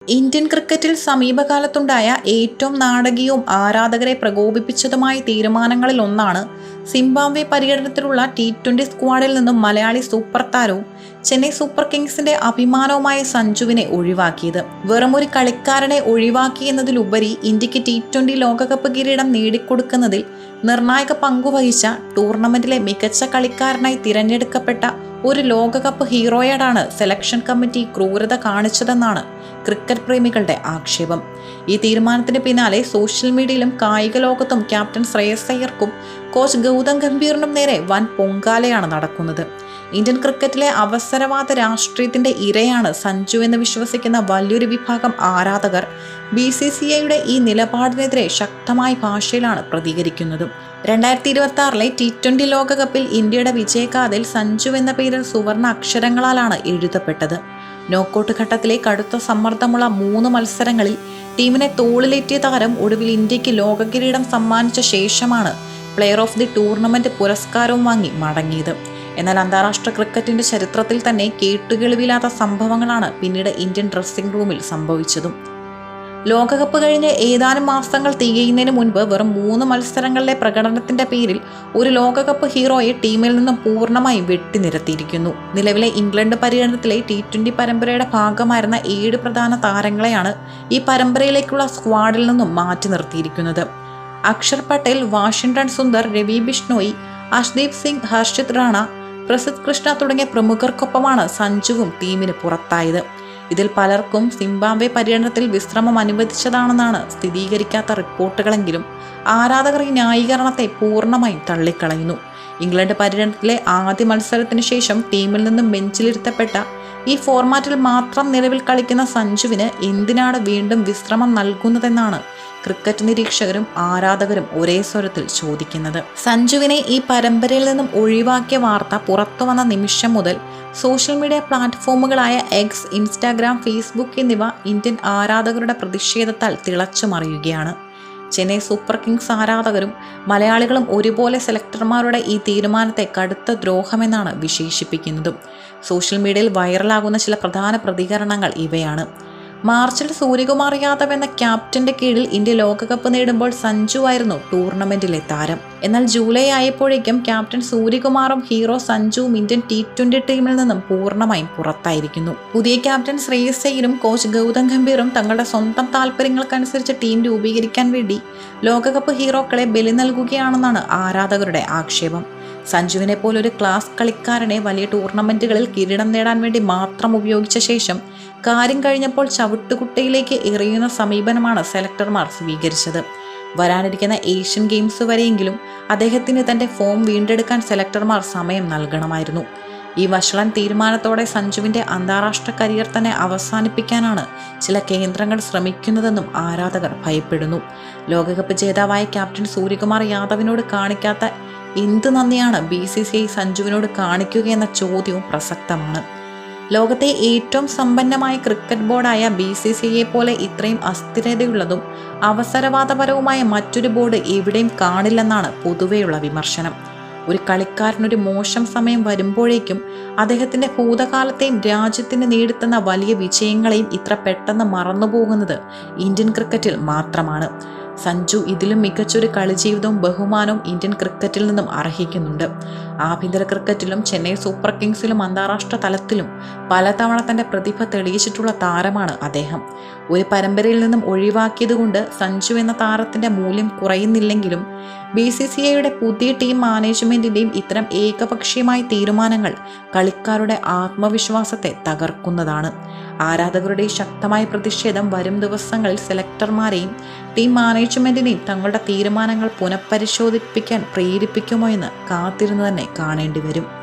Indian ക്രിക്കറ്റിൽ സമീപകാലത്തുണ്ടായ ഏറ്റവും നാടകീയവും ആരാധകരെ പ്രകോപിപ്പിച്ചതുമായ തീരുമാനങ്ങളിൽ ഒന്നാണ് സിംബാബ്വെ പര്യടനത്തിലുള്ള T20 സ്ക്വാഡിൽ നിന്നും മലയാളി സൂപ്പർ താരവും ചെന്നൈ സൂപ്പർ കിങ്സിന്റെ അഭിമാനവുമായ സഞ്ജുവിനെ ഒഴിവാക്കിയത്. വെറുമൊരു കളിക്കാരനെ ഒഴിവാക്കിയെന്നതിലുപരി ഇന്ത്യക്ക് T20 ലോകകപ്പ് കിരീടം നേടിക്കൊടുക്കുന്നതിൽ നിർണായക പങ്കുവഹിച്ച ടൂർണമെന്റിലെ മികച്ച കളിക്കാരനായി തിരഞ്ഞെടുക്കപ്പെട്ട ഒരു ലോകകപ്പ് ഹീറോയോടാണ് സെലക്ഷൻ കമ്മിറ്റി ക്രൂരത കാണിച്ചതെന്നാണ് ക്രിക്കറ്റ് പ്രേമികളുടെ ആക്ഷേപം. ഈ തീരുമാനത്തിന് പിന്നാലെ സോഷ്യൽ മീഡിയയിലും കായിക ലോകത്തും ക്യാപ്റ്റൻ ശ്രേയസ് അയ്യർക്കും കോച്ച് ഗൗതം ഗംഭീറിനും നേരെ വൻ പൊങ്കാലയാണ് നടക്കുന്നത്. ഇന്ത്യൻ ക്രിക്കറ്റിലെ അവസരവാദ രാഷ്ട്രീയത്തിന്റെ ഇരയാണ് സഞ്ജു എന്ന് വിശ്വസിക്കുന്ന വലിയൊരു വിഭാഗം ആരാധകർ BCCIയുടെ ഈ നിലപാടിനെതിരെ ശക്തമായ ഭാഷയിലാണ് പ്രതികരിക്കുന്നത്. 2026 T20 ലോകകപ്പിൽ ഇന്ത്യയുടെ വിജയഗാഥയിൽ സഞ്ജു എന്ന പേരിൽ സുവർണ അക്ഷരങ്ങളാലാണ് എഴുതപ്പെട്ടത്. നോക്കൌട്ട് ഘട്ടത്തിലെ കടുത്ത സമ്മർദ്ദമുള്ള 3 മത്സരങ്ങളിൽ ടീമിനെ തോളിലേറ്റിയ താരം ഒടുവിൽ ഇന്ത്യക്ക് ലോക കിരീടം സമ്മാനിച്ച ശേഷമാണ് പ്ലെയർ ഓഫ് ദി ടൂർണമെന്റ് പുരസ്കാരവും വാങ്ങി മടങ്ങിയത്. എന്നാൽ അന്താരാഷ്ട്ര ക്രിക്കറ്റിന്റെ ചരിത്രത്തിൽ തന്നെ കേട്ടുകേൾവിയില്ലാത്ത സംഭവങ്ങളാണ് പിന്നീട് ഇന്ത്യൻ ഡ്രസ്സിംഗ് റൂമിൽ സംഭവിച്ചതും. ലോകകപ്പ് കഴിഞ്ഞ് ഏതാനും മാസങ്ങൾ തികയുന്നതിന് മുൻപ് വെറും 3 മത്സരങ്ങളിലെ പ്രകടനത്തിന്റെ പേരിൽ ഒരു ലോകകപ്പ് ഹീറോയെ ടീമിൽ നിന്നും പൂർണ്ണമായും വെട്ടിനിരത്തിയിരിക്കുന്നു. നിലവിലെ ഇംഗ്ലണ്ട് പര്യടനത്തിലെ T20 പരമ്പരയുടെ ഭാഗമായിരുന്ന 7 പ്രധാന താരങ്ങളെയാണ് ഈ പരമ്പരയിലേക്കുള്ള സ്ക്വാഡിൽ നിന്നും മാറ്റി നിർത്തിയിരിക്കുന്നത്. അക്ഷർ പട്ടേൽ, വാഷിംഗ്ടൺ സുന്ദർ, രവി ബിഷ്ണോയി, അർഷ്ദീപ് സിംഗ്, ഹർഷിത് റാണ, പ്രസിദ്ധ് കൃഷ്ണ തുടങ്ങിയ പ്രമുഖർക്കൊപ്പമാണ് സഞ്ജുവും ടീമിന് പുറത്തായത്. ഇതിൽ പലർക്കും സിംബാബ്വെ പര്യടനത്തിൽ വിശ്രമം അനുവദിച്ചതാണെന്നാണ് സ്ഥിരീകരിക്കാത്ത റിപ്പോർട്ടുകളെങ്കിലും ആരാധകർ ഈ ന്യായീകരണത്തെ പൂർണ്ണമായും തള്ളിക്കളയുന്നു. ഇംഗ്ലണ്ട് പര്യടനത്തിലെ ആദ്യ മത്സരത്തിന് ശേഷം ടീമിൽ നിന്നും ബെഞ്ചിലിരുത്തപ്പെട്ട ഈ ഫോർമാറ്റിൽ മാത്രം നിലവിൽ കളിക്കുന്ന സഞ്ജുവിന് എന്തിനാണ് വീണ്ടും വിശ്രമം നൽകുന്നതെന്നാണ് ക്രിക്കറ്റ് നിരീക്ഷകരും ആരാധകരും ഒരേ സ്വരത്തിൽ ചോദിക്കുന്നത്. സഞ്ജുവിനെ ഈ പരമ്പരയിൽ നിന്നും ഒഴിവാക്കിയ വാർത്ത പുറത്തു വന്ന നിമിഷം മുതൽ സോഷ്യൽ മീഡിയ പ്ലാറ്റ്ഫോമുകളായ എക്സ്, ഇൻസ്റ്റാഗ്രാം, ഫേസ്ബുക്ക് എന്നിവ ഇന്ത്യൻ ആരാധകരുടെ പ്രതിഷേധത്താൽ തിളച്ചുമറിയുകയാണ്. ചെന്നൈ സൂപ്പർ കിങ്സ് ആരാധകരും മലയാളികളും ഒരുപോലെ സെലക്ടർമാരുടെ ഈ തീരുമാനത്തെ കടുത്ത ദ്രോഹമെന്നാണ് വിശേഷിപ്പിക്കുന്നതും. സോഷ്യൽ മീഡിയയിൽ വൈറലാകുന്ന ചില പ്രധാന പ്രതികരണങ്ങൾ ഇവയാണ്. മാർച്ചിൽ സൂര്യകുമാർ യാദവ് എന്ന ക്യാപ്റ്റന്റെ കീഴിൽ ഇന്ത്യ ലോകകപ്പ് നേടുമ്പോൾ സഞ്ജു ആയിരുന്നു ടൂർണമെന്റിലെ താരം. എന്നാൽ ജൂലൈ ആയപ്പോഴേക്കും ക്യാപ്റ്റൻ സൂര്യകുമാറും ഹീറോ സഞ്ജുവും ഇന്ത്യൻ T20 ടീമിൽ നിന്നും പൂർണ്ണമായും പുറത്തായിരിക്കുന്നു. പുതിയ ക്യാപ്റ്റൻ ശ്രേയസ് അയ്യരും കോച്ച് ഗൗതം ഗംഭീറും തങ്ങളുടെ സ്വന്തം താല്പര്യങ്ങൾക്കനുസരിച്ച് ടീം രൂപീകരിക്കാൻ വേണ്ടി ലോകകപ്പ് ഹീറോക്കളെ ബലി നൽകുകയാണെന്നാണ് ആരാധകരുടെ ആക്ഷേപം. സഞ്ജുവിനെ പോലൊരു ക്ലാസ് കളിക്കാരനെ വലിയ ടൂർണമെന്റുകളിൽ കിരീടം നേടാൻ വേണ്ടി മാത്രം ഉപയോഗിച്ച ശേഷം കാര്യം കഴിഞ്ഞപ്പോൾ ചവിട്ടുകുട്ടയിലേക്ക് എറിയുന്ന സമീപനമാണ് സെലക്ടർമാർ സ്വീകരിച്ചത്. വരാനിരിക്കുന്ന ഏഷ്യൻ ഗെയിംസ് വരെയെങ്കിലും അദ്ദേഹത്തിന് തന്റെ ഫോം വീണ്ടെടുക്കാൻ സെലക്ടർമാർ സമയം നൽകണമായിരുന്നു. ഈ വഷളൻ തീരുമാനത്തോടെ സഞ്ജുവിന്റെ അന്താരാഷ്ട്ര കരിയർ തന്നെ അവസാനിപ്പിക്കാനാണ് ചില കേന്ദ്രങ്ങൾ ശ്രമിക്കുന്നതെന്നും ആരാധകർ ഭയപ്പെടുന്നു. ലോകകപ്പ് ജേതാവായ ക്യാപ്റ്റൻ സൂര്യകുമാർ യാദവിനോട് കാണിക്കാത്ത എന്ത് നന്ദിയാണ് BCCI സഞ്ജുവിനോട് കാണിക്കുകയെന്ന ചോദ്യവും പ്രസക്തമാണ്. ലോകത്തെ ഏറ്റവും സമ്പന്നമായ ക്രിക്കറ്റ് ബോർഡായ BCCIയെ പോലെ ഇത്രയും അസ്ഥിരതയുള്ളതും അവസരവാദപരവുമായ മറ്റൊരു ബോർഡ് എവിടെയും കാണില്ലെന്നാണ് പൊതുവെയുള്ള വിമർശനം. ഒരു കളിക്കാരനൊരു മോശം സമയം വരുമ്പോഴേക്കും അദ്ദേഹത്തിന്റെ ഭൂതകാലത്തെയും രാജ്യത്തിന് നേടിത്തന്ന വലിയ വിജയങ്ങളെയും ഇത്ര പെട്ടെന്ന് മറന്നുപോകുന്നത് ഇന്ത്യൻ ക്രിക്കറ്റിൽ മാത്രമാണ്. സഞ്ജു ഇതിലും മികച്ചൊരു കളിജീവിതവും ബഹുമാനവും ഇന്ത്യൻ ക്രിക്കറ്റിൽ നിന്നും അർഹിക്കുന്നുണ്ട്. ആഭ്യന്തര ക്രിക്കറ്റിലും ചെന്നൈ സൂപ്പർ കിങ്സിലും അന്താരാഷ്ട്ര തലത്തിലും പലതവണ തന്റെ പ്രതിഭ തെളിയിച്ചിട്ടുള്ള താരമാണ് അദ്ദേഹം. ഒരു പരമ്പരയിൽ നിന്നും ഒഴിവാക്കിയതുകൊണ്ട് സഞ്ജു എന്ന താരത്തിന്റെ മൂല്യം കുറയുന്നില്ലെങ്കിലും BCCIയുടെ പുതിയ ടീം മാനേജ്മെന്റിന്റെയും ഇത്തരം ഏകപക്ഷീയമായ തീരുമാനങ്ങൾ കളിക്കാരുടെ ആത്മവിശ്വാസത്തെ തകർക്കുന്നതാണ്. ആരാധകരുടെ ശക്തമായ പ്രതിഷേധം വരും ദിവസങ്ങളിൽ സെലക്ടർമാരെയും ടീം മാനേജ്മെന്റിനെയും തങ്ങളുടെ തീരുമാനങ്ങൾ പുനഃപരിശോധിപ്പിക്കാൻ പ്രേരിപ്പിക്കുമോ എന്ന് കാത്തിരുന്ന് തന്നെ കാണേണ്ടി വരും.